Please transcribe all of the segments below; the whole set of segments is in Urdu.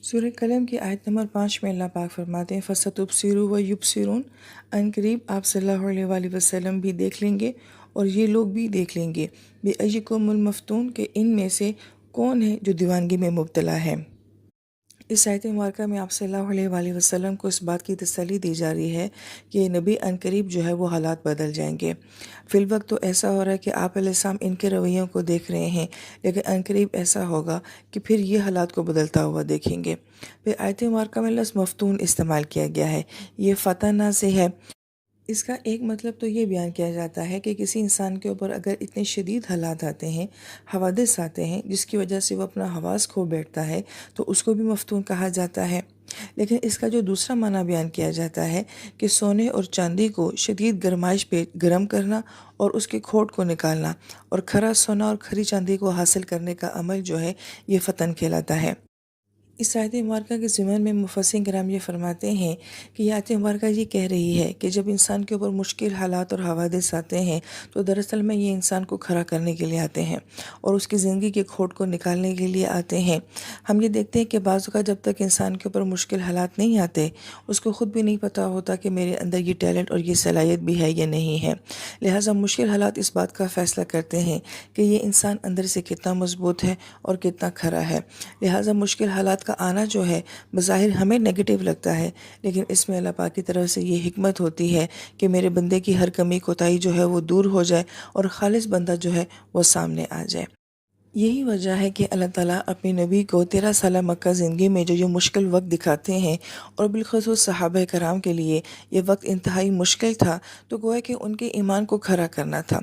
سورہ قلم کی آیت نمبر 5 میں اللہ پاک فرماتے ہیں فَسَتُبْصِرُ وَيُبْصِرُونَ، ان قریب آپ صلی اللہ علیہ وآلہ وسلم بھی دیکھ لیں گے اور یہ لوگ بھی دیکھ لیں گے بِأَيِّكُمُ الْمَفْتُونُ کہ ان میں سے کون ہے جو دیوانگی میں مبتلا ہے۔ اس آیت مبارکہ میں آپ صلی اللہ علیہ وآلہ وسلم کو اس بات کی تسلی دی جا رہی ہے کہ نبی عنقریب جو ہے وہ حالات بدل جائیں گے۔ فی الوقت تو ایسا ہو رہا ہے کہ آپ علیہ السلام ان کے رویوں کو دیکھ رہے ہیں، لیکن عنقریب ایسا ہوگا کہ پھر یہ حالات کو بدلتا ہوا دیکھیں گے۔ پھر آیت مبارکہ میں لفظ مفتون استعمال کیا گیا ہے، یہ فتنہ سے ہے۔ اس کا ایک مطلب تو یہ بیان کیا جاتا ہے کہ کسی انسان کے اوپر اگر اتنے شدید حالات آتے ہیں، حوادث آتے ہیں جس کی وجہ سے وہ اپنا حواس کھو بیٹھتا ہے، تو اس کو بھی مفتون کہا جاتا ہے۔ لیکن اس کا جو دوسرا معنی بیان کیا جاتا ہے کہ سونے اور چاندی کو شدید گرمائش پہ گرم کرنا اور اس کے کھوٹ کو نکالنا اور کھرا سونا اور کھری چاندی کو حاصل کرنے کا عمل جو ہے یہ فتن کہلاتا ہے۔ اس آیت مبارکہ کے ضمن میں مفسرین کرام یہ فرماتے ہیں کہ یہ آیت مبارکہ یہ کہہ رہی ہے کہ جب انسان کے اوپر مشکل حالات اور حوادث آتے ہیں تو دراصل میں یہ انسان کو کھڑا کرنے کے لیے آتے ہیں اور اس کی زندگی کے کھوٹ کو نکالنے کے لیے آتے ہیں۔ ہم یہ دیکھتے ہیں کہ بعض اوقات جب تک انسان کے اوپر مشکل حالات نہیں آتے، اس کو خود بھی نہیں پتہ ہوتا کہ میرے اندر یہ ٹیلنٹ اور یہ صلاحیت بھی ہے یا نہیں ہے۔ لہٰذا مشکل حالات اس بات کا فیصلہ کرتے ہیں کہ یہ انسان اندر سے کتنا مضبوط ہے اور کتنا کھرا ہے۔ لہٰذا مشکل حالات کا آنا جو ہے بظاہر ہمیں نیگیٹو لگتا ہے، لیکن اس میں اللہ پاک کی طرف سے یہ حکمت ہوتی ہے کہ میرے بندے کی ہر کمی کوتاہی جو ہے وہ دور ہو جائے اور خالص بندہ جو ہے وہ سامنے آ جائے۔ یہی وجہ ہے کہ اللہ تعالیٰ اپنے نبی کو 13 سالہ مکہ زندگی میں جو یہ مشکل وقت دکھاتے ہیں، اور بالخصوص صحابہ کرام کے لیے یہ وقت انتہائی مشکل تھا، تو گویا کہ ان کے ایمان کو کھڑا کرنا تھا،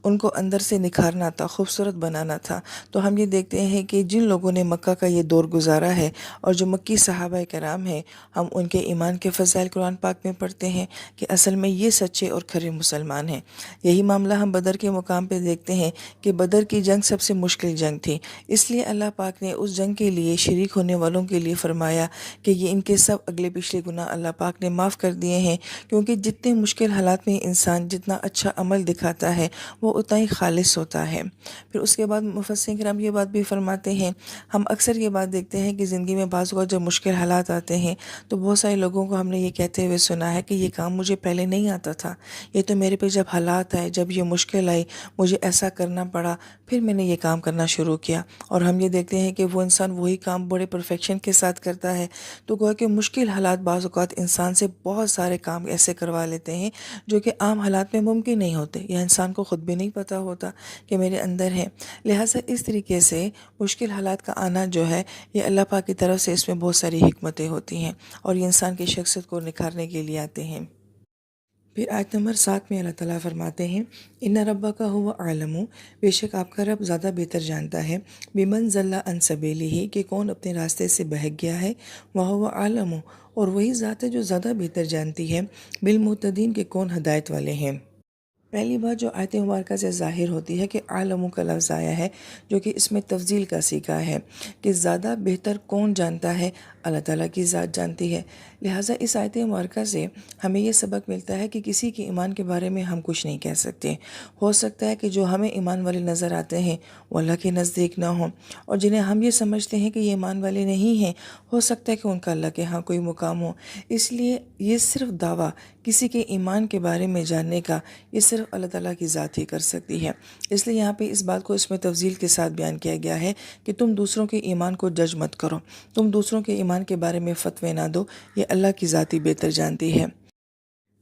ان کو اندر سے نکھارنا تھا، خوبصورت بنانا تھا۔ تو ہم یہ دیکھتے ہیں کہ جن لوگوں نے مکہ کا یہ دور گزارا ہے اور جو مکی صحابہ کرام ہیں، ہم ان کے ایمان کے فضائل قرآن پاک میں پڑھتے ہیں کہ اصل میں یہ سچے اور کھرے مسلمان ہیں۔ یہی معاملہ ہم بدر کے مقام پہ دیکھتے ہیں کہ بدر کی جنگ سب سے مشکل جنگ تھی، اس لیے اللہ پاک نے اس جنگ کے لیے شریک ہونے والوں کے لیے فرمایا کہ یہ ان کے سب اگلے پچھلے گناہ اللہ پاک نے معاف کر دیے ہیں، کیونکہ جتنے مشکل حالات میں انسان جتنا اچھا عمل دکھاتا ہے وہ اتنا ہی خالص ہوتا ہے۔ پھر اس کے بعد مفسرین کرام یہ بات بھی فرماتے ہیں، ہم اکثر یہ بات دیکھتے ہیں کہ زندگی میں بعض اوقات جب مشکل حالات آتے ہیں تو بہت سارے لوگوں کو ہم نے یہ کہتے ہوئے سنا ہے کہ یہ کام مجھے پہلے نہیں آتا تھا، یہ تو میرے پہ جب حالات آئے، جب یہ مشکل آئی، مجھے ایسا کرنا پڑا، پھر میں نے یہ کام کرنا شروع کیا۔ اور ہم یہ دیکھتے ہیں کہ وہ انسان وہی کام بڑے پرفیکشن کے ساتھ کرتا ہے۔ تو گویا کہ مشکل حالات بعض اوقات انسان سے بہت سارے کام ایسے کروا لیتے ہیں جو کہ عام حالات میں ممکن نہیں ہوتے، یا انسان کو خود بھی نہیں پتہ ہوتا کہ میرے اندر ہے۔ لہٰذا اس طریقے سے مشکل حالات کا آنا جو ہے یہ اللہ پاک کی طرف سے اس میں بہت ساری حکمتیں ہوتی ہیں اور یہ انسان کی شخصیت کو نکھارنے کے لیے آتے ہیں۔ پھر آیت نمبر 7 میں اللہ تعالیٰ فرماتے ہیں ان ربک هو اعلم، بے شک آپ کا رب زیادہ بہتر جانتا ہے، بمن ضل عن سبیلہ کہ کون اپنے راستے سے بہک گیا ہے، وهو اعلم اور وہی ذات ہے جو زیادہ بہتر جانتی ہے، بالمہتدین کہ کون ہدایت والے ہیں۔ پہلی بات جو آیت مبارکہ سے ظاہر ہوتی ہے کہ عالموں کا لفظ آیا ہے، جو کہ اس میں تفضیل کا سیکھا ہے کہ زیادہ بہتر کون جانتا ہے، اللہ تعالیٰ کی ذات جانتی ہے۔ لہٰذا اس آیت مبارکہ سے ہمیں یہ سبق ملتا ہے کہ کسی کے ایمان کے بارے میں ہم کچھ نہیں کہہ سکتے۔ ہو سکتا ہے کہ جو ہمیں ایمان والے نظر آتے ہیں وہ اللہ کے نزدیک نہ ہوں، اور جنہیں ہم یہ سمجھتے ہیں کہ یہ ایمان والے نہیں ہیں، ہو سکتا ہے کہ ان کا اللہ کے ہاں کوئی مقام ہو۔ اس لیے یہ صرف دعویٰ کسی کے ایمان کے بارے میں جاننے کا یہ صرف اللہ تعالیٰ کی ذات ہی کر سکتی ہے۔ اس لیے یہاں پہ اس بات کو اس میں تفضیل کے ساتھ بیان کیا گیا ہے کہ تم دوسروں کے ایمان کو جج مت کرو، تم دوسروں کے ایمان کے بارے میں فتوے نہ دو، یہ اللہ کی ذات ہی بہتر جانتی ہے۔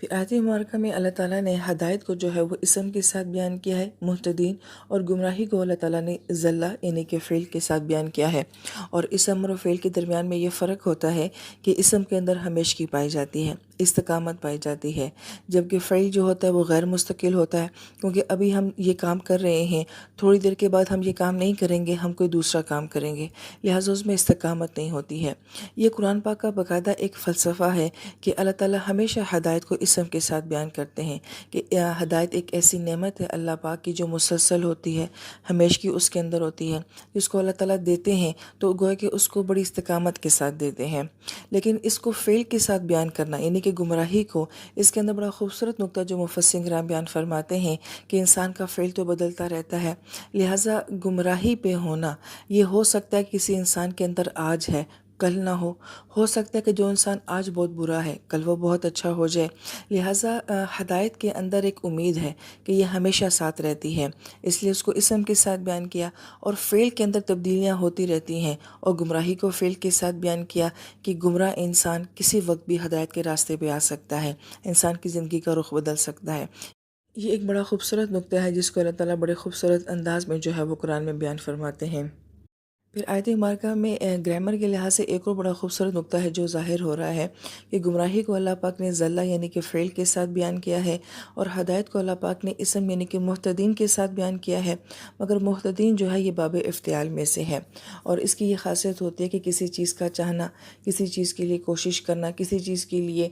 پھر آیت مبارکہ میں اللہ تعالیٰ نے ہدایت کو جو ہے وہ اسم کے ساتھ بیان کیا ہے مہتدین، اور گمراہی کو اللہ تعالیٰ نے ضلع یعنی کہ فعل کے ساتھ بیان کیا ہے۔ اور اسم اور فعل کے درمیان میں یہ فرق ہوتا ہے کہ اسم کے اندر ہمیشگی پائی جاتی ہے، استقامت پائی جاتی ہے، جبکہ فعل جو ہوتا ہے وہ غیر مستقل ہوتا ہے، کیونکہ ابھی ہم یہ کام کر رہے ہیں، تھوڑی دیر کے بعد ہم یہ کام نہیں کریں گے، ہم کوئی دوسرا کام کریں گے، لہٰذا اس میں استقامت نہیں ہوتی ہے۔ یہ قرآن پاک کا باقاعدہ ایک فلسفہ ہے کہ اللہ تعالیٰ ہمیشہ ہدایت کو اسم کے ساتھ بیان کرتے ہیں کہ ہدایت ایک ایسی نعمت ہے اللہ پاک کی جو مسلسل ہوتی ہے، ہمیشگی اس کے اندر ہوتی ہے، جس کو اللہ تعالیٰ دیتے ہیں تو گویا کہ اس کو بڑی استقامت کے ساتھ دیتے ہیں۔ لیکن اس کو فعل کے ساتھ بیان کرنا یعنی کہ گمراہی کو، اس کے اندر بڑا خوبصورت نقطہ جو مفسرین کرام بیان فرماتے ہیں کہ انسان کا فعل تو بدلتا رہتا ہے، لہٰذا گمراہی پہ ہونا یہ ہو سکتا ہے کسی انسان کے اندر آج ہے، کل نہ ہو سکتا ہے کہ جو انسان آج بہت برا ہے کل وہ بہت اچھا ہو جائے، لہٰذا ہدایت کے اندر ایک امید ہے کہ یہ ہمیشہ ساتھ رہتی ہے، اس لیے اس کو اسم کے ساتھ بیان کیا، اور فعل کے اندر تبدیلیاں ہوتی رہتی ہیں، اور گمراہی کو فعل کے ساتھ بیان کیا کہ گمراہ انسان کسی وقت بھی ہدایت کے راستے پہ آ سکتا ہے، انسان کی زندگی کا رخ بدل سکتا ہے۔ یہ ایک بڑا خوبصورت نقطہ ہے جس کو اللہ تعالیٰ بڑے خوبصورت انداز میں جو ہے وہ قرآن میں بیان فرماتے ہیں۔ پھر آیت مبارکہ میں گرامر کے لحاظ سے ایک اور بڑا خوبصورت نقطہ ہے جو ظاہر ہو رہا ہے کہ گمراہی کو اللہ پاک نے ذلہ یعنی کہ فعل کے ساتھ بیان کیا ہے، اور ہدایت کو اللہ پاک نے اسم یعنی کہ مہتدین کے ساتھ بیان کیا ہے، مگر مہتدین جو ہے یہ باب افتعال میں سے ہے، اور اس کی یہ خاصیت ہوتی ہے کہ کسی چیز کا چاہنا، کسی چیز کے لیے کوشش کرنا، کسی چیز کے لیے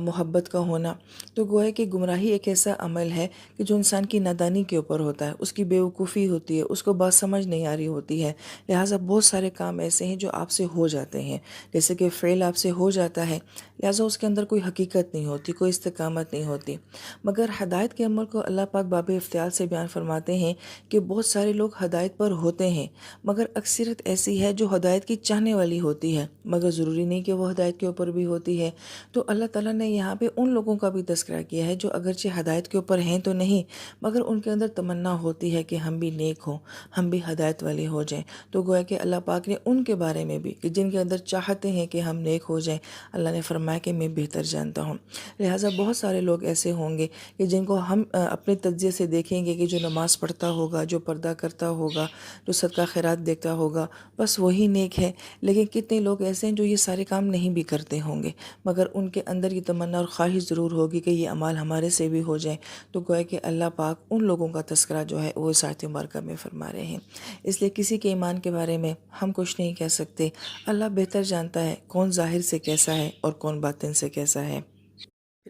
محبت کا ہونا، تو گویا کہ گمراہی ایک ایسا عمل ہے کہ جو انسان کی نادانی کے اوپر ہوتا ہے، اس کی بیوقوفی ہوتی ہے، اس کو بات سمجھ نہیں آ رہی ہوتی ہے، لہٰذا بہت سارے کام ایسے ہیں جو آپ سے ہو جاتے ہیں، جیسے کہ فعل آپ سے ہو جاتا ہے، لہٰذا اس کے اندر کوئی حقیقت نہیں ہوتی، کوئی استقامت نہیں ہوتی، مگر ہدایت کے عمل کو اللہ پاک باب افتعال سے بیان فرماتے ہیں کہ بہت سارے لوگ ہدایت پر ہوتے ہیں، مگر اکثریت ایسی ہے جو ہدایت کی چاہنے والی ہوتی ہے، مگر ضروری نہیں کہ وہ ہدایت کے اوپر بھی ہوتی ہے۔ تو اللہ تعالیٰ نے یہاں پہ ان لوگوں کا بھی تذکرہ کیا ہے جو اگرچہ ہدایت کے اوپر ہیں تو نہیں، مگر ان کے اندر تمنا ہوتی ہے کہ ہم بھی نیک ہوں، ہم بھی ہدایت والے ہو جائیں، تو گویا کہ اللہ پاک نے ان کے بارے میں بھی کہ جن کے اندر چاہتے ہیں کہ ہم نیک ہو جائیں، اللہ نے فرمایا کہ میں بہتر جانتا ہوں، لہٰذا بہت سارے لوگ ایسے ہوں گے کہ جن کو ہم اپنے تجزیے سے دیکھیں گے کہ جو نماز پڑھتا ہوگا، جو پردہ کرتا ہوگا، جو صدقہ خیرات دیتا ہوگا، بس وہی نیک ہے، لیکن کتنے لوگ ایسے ہیں جو یہ سارے کام نہیں بھی کرتے ہوں گے، مگر ان کے اندر یہ تمنا اور خواہش ضرور ہوگی کہ یہ اعمال ہمارے سے بھی ہو جائیں، تو گویا کہ اللہ پاک ان لوگوں کا تذکرہ جو ہے وہ اس آیت مبارکہ میں فرما رہے ہیں۔ اس لیے کسی کے ایمان کے بارے میں ہم کچھ نہیں کہہ سکتے، اللہ بہتر جانتا ہے کون ظاہر سے کیسا ہے اور کون باطن سے کیسا ہے۔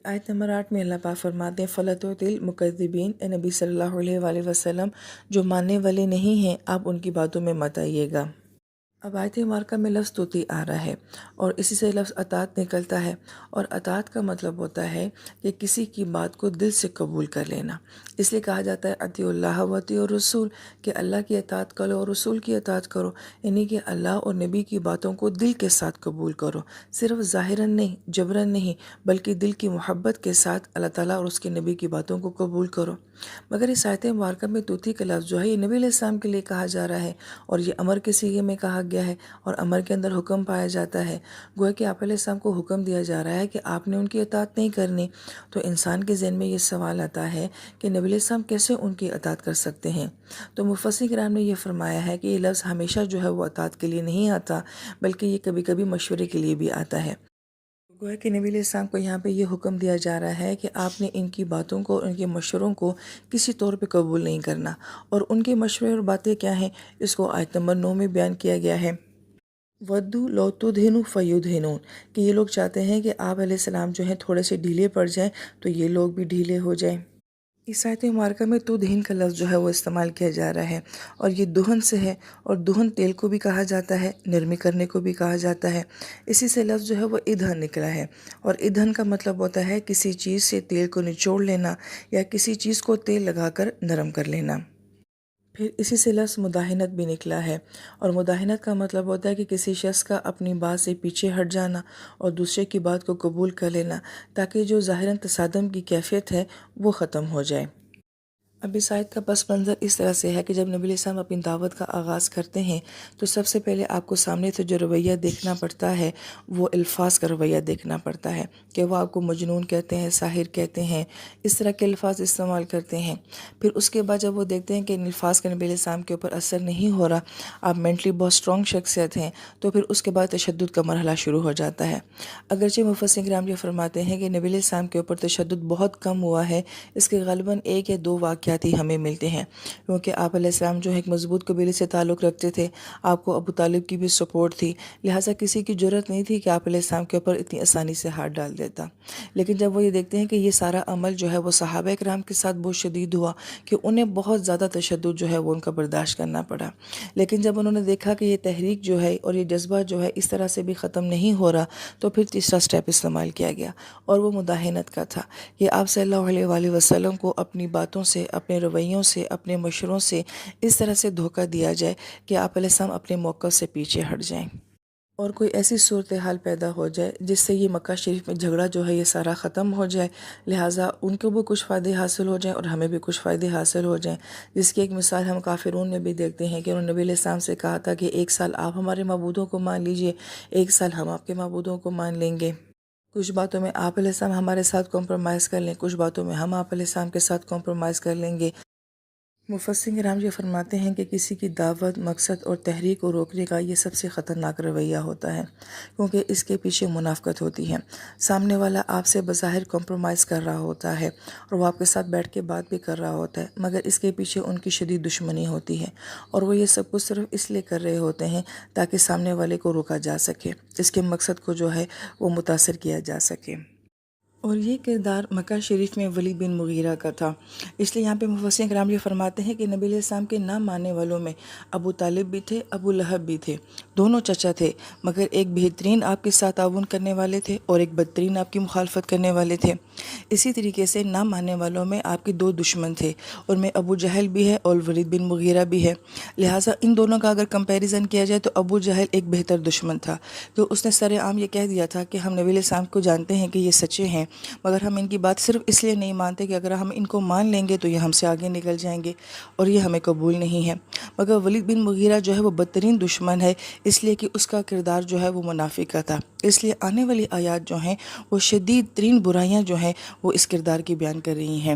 آیت نمبر 8 میں اللہ پاک فرماتے ہیں فَلَتُطِعِ الْمُكَذِّبِينَ، اے نبی صلی اللہ علیہ وآلہ وسلم جو ماننے والے نہیں ہیں آپ ان کی باتوں میں مت آئیے گا۔ اب آیت مبارکہ میں لفظ طوطی آ رہا ہے، اور اسی سے لفظ اطاعت نکلتا ہے، اور اطاعت کا مطلب ہوتا ہے کہ کسی کی بات کو دل سے قبول کر لینا، اس لیے کہا جاتا ہے اطیعوا اللہ و اطیعوا الرسول، کہ اللہ کی اطاعت کرو اور رسول کی اطاعت کرو، یعنی کہ اللہ اور نبی کی باتوں کو دل کے ساتھ قبول کرو، صرف ظاہراً نہیں، جبراً نہیں، بلکہ دل کی محبت کے ساتھ اللہ تعالیٰ اور اس کے نبی کی باتوں کو قبول کرو۔ مگر اس آیت مبارکہ میں طوطی کا لفظ جو ہے یہ نبی علیہ السلام کے لیے کہا جا رہا ہے، اور یہ امر کے صیغے میں کہا گیا ہے، اور امر کے اندر حکم پایا جاتا ہے، گویا کہ آپ علیہ السلام کو حکم دیا جا رہا ہے کہ آپ نے ان کی اطاعت نہیں کرنی، تو انسان کے ذہن میں یہ سوال آتا ہے کہ نبی علیہ السلام کیسے ان کی اطاعت کر سکتے ہیں؟ تو مفسرین کرام نے یہ فرمایا ہے کہ یہ لفظ ہمیشہ جو ہے وہ اطاعت کے لیے نہیں آتا، بلکہ یہ کبھی کبھی مشورے کے لیے بھی آتا ہے۔ گویا کہ نبی علیہ السلام کو یہاں پہ یہ حکم دیا جا رہا ہے کہ آپ نے ان کی باتوں کو، ان کے مشوروں کو کسی طور پہ قبول نہیں کرنا، اور ان کے مشورے اور باتیں کیا ہیں، اس کو آیت نمبر 9 میں بیان کیا گیا ہے۔ وَدُّوا لَوْ تُدْہِنُوا فَيُدْہِنُونَ، کہ یہ لوگ چاہتے ہیں کہ آپ علیہ السلام جو ہیں تھوڑے سے ڈھیلے پڑ جائیں تو یہ لوگ بھی ڈھیلے ہو جائیں۔ اس آیت مبارکہ میں تدہین کا لفظ جو ہے وہ استعمال کیا جا رہا ہے، اور یہ دہن سے ہے، اور دہن تیل کو بھی کہا جاتا ہے، نرمی کرنے کو بھی کہا جاتا ہے، اسی سے لفظ جو ہے وہ ادھن نکلا ہے، اور ادھن کا مطلب ہوتا ہے کسی چیز سے تیل کو نچوڑ لینا، یا کسی چیز کو تیل لگا کر نرم کر لینا۔ پھر اسی سے لفظ مداہنت بھی نکلا ہے، اور مداہنت کا مطلب ہوتا ہے کہ کسی شخص کا اپنی بات سے پیچھے ہٹ جانا اور دوسرے کی بات کو قبول کر لینا، تاکہ جو ظاہراً تصادم کی کیفیت ہے وہ ختم ہو جائے۔ اب اس آیت کا پس منظر اس طرح سے ہے کہ جب نبی علیہ السلام اپنی دعوت کا آغاز کرتے ہیں تو سب سے پہلے آپ کو سامنے سے جو رویہ دیکھنا پڑتا ہے وہ الفاظ کا رویہ دیکھنا پڑتا ہے، کہ وہ آپ کو مجنون کہتے ہیں، ساحر کہتے ہیں، اس طرح کے الفاظ استعمال کرتے ہیں۔ پھر اس کے بعد جب وہ دیکھتے ہیں کہ ان الفاظ کا نبی علیہ السلام کے اوپر اثر نہیں ہو رہا، آپ مینٹلی بہت اسٹرانگ شخصیت ہیں، تو پھر اس کے بعد تشدد کا مرحلہ شروع ہو جاتا ہے۔ اگرچہ مفسرین کرام یہ فرماتے ہیں کہ نبی علیہ السلام کے اوپر تشدد بہت کم ہوا ہے، اس کے غالباً 1 یا 2 واقعات ہی ہمیں ملتے ہیں، کیونکہ آپ علیہ السلام جو ہے ایک مضبوط قبیلے سے تعلق رکھتے تھے، آپ کو ابو طالب کی بھی سپورٹ تھی، لہٰذا کسی کی جرأت نہیں تھی کہ آپ علیہ السلام کے اوپر اتنی آسانی سے ہاتھ ڈال دیتا۔ لیکن جب وہ یہ دیکھتے ہیں کہ یہ سارا عمل جو ہے وہ صحابہ کرام کے ساتھ بہت شدید ہوا، کہ انہیں بہت زیادہ تشدد جو ہے وہ ان کا برداشت کرنا پڑا، لیکن جب انہوں نے دیکھا کہ یہ تحریک جو ہے اور یہ جذبہ جو ہے اس طرح سے بھی ختم نہیں ہو رہا، تو پھر تیسرا سٹیپ استعمال کیا گیا، اور وہ مداہنت کا تھا، کہ آپ صلی اللہ علیہ وآلہ وسلم کو اپنی باتوں سے، اپنے رویوں سے، اپنے مشوروں سے اس طرح سے دھوکہ دیا جائے کہ آپ علیہ السلام اپنے موقف سے پیچھے ہٹ جائیں۔ اور کوئی ایسی صورتحال پیدا ہو جائے جس سے یہ مکہ شریف میں جھگڑا جو ہے یہ سارا ختم ہو جائے، لہٰذا ان کو بھی کچھ فائدے حاصل ہو جائیں اور ہمیں بھی کچھ فائدے حاصل ہو جائیں، جس کی ایک مثال ہم کافرون میں بھی دیکھتے ہیں کہ انہوں نے نبی علیہ السلام سے کہا تھا کہ 1 سال آپ ہمارے معبودوں کو مان لیجئے، 1 سال ہم آپ کے معبودوں کو مان لیں گے۔ کچھ باتوں میں آپ علیہ السلام ہمارے ساتھ کمپرومائز کر لیں، کچھ باتوں میں ہم آپ علیہ السلام کے ساتھ کمپرومائز کر لیں گے۔ مفسرین کرام یہ فرماتے ہیں کہ کسی کی دعوت، مقصد اور تحریک کو روکنے کا یہ سب سے خطرناک رویہ ہوتا ہے، کیونکہ اس کے پیچھے منافقت ہوتی ہے۔ سامنے والا آپ سے بظاہر کمپرومائز کر رہا ہوتا ہے اور وہ آپ کے ساتھ بیٹھ کے بات بھی کر رہا ہوتا ہے، مگر اس کے پیچھے ان کی شدید دشمنی ہوتی ہے، اور وہ یہ سب کچھ صرف اس لیے کر رہے ہوتے ہیں تاکہ سامنے والے کو روکا جا سکے، اس کے مقصد کو جو ہے وہ متاثر کیا جا سکے۔ اور یہ کردار مکہ شریف میں ولید بن مغیرہ کا تھا، اس لیے یہاں پہ مفسرین کرام یہ فرماتے ہیں کہ نبی علیہ السلام کے نہ ماننے والوں میں ابو طالب بھی تھے، ابو لہب بھی تھے، دونوں چچا تھے، مگر ایک بہترین آپ کے ساتھ تعاون کرنے والے تھے اور ایک بدترین آپ کی مخالفت کرنے والے تھے۔ اسی طریقے سے نہ ماننے والوں میں آپ کے 2 دشمن تھے، اور میں ابو جہل بھی ہے اور ولید بن مغیرہ بھی ہے، لہٰذا ان دونوں کا اگر کمپیریزن کیا جائے تو ابو جہل ایک بہتر دشمن تھا، تو اس نے سر عام یہ کہہ دیا تھا کہ ہم نبی علیہ السلام کو جانتے ہیں کہ یہ سچے ہیں، مگر ہم ان کی بات صرف اس لیے نہیں مانتے کہ اگر ہم ان کو مان لیں گے تو یہ ہم سے آگے نکل جائیں گے اور یہ ہمیں قبول نہیں ہے۔ مگر ولید بن مغیرہ جو ہے وہ بدترین دشمن ہے، اس لیے کہ اس کا کردار جو ہے وہ منافق کا تھا، اس لیے آنے والی آیات جو ہیں وہ شدید ترین برائیاں جو ہیں وہ اس کردار کی بیان کر رہی ہیں۔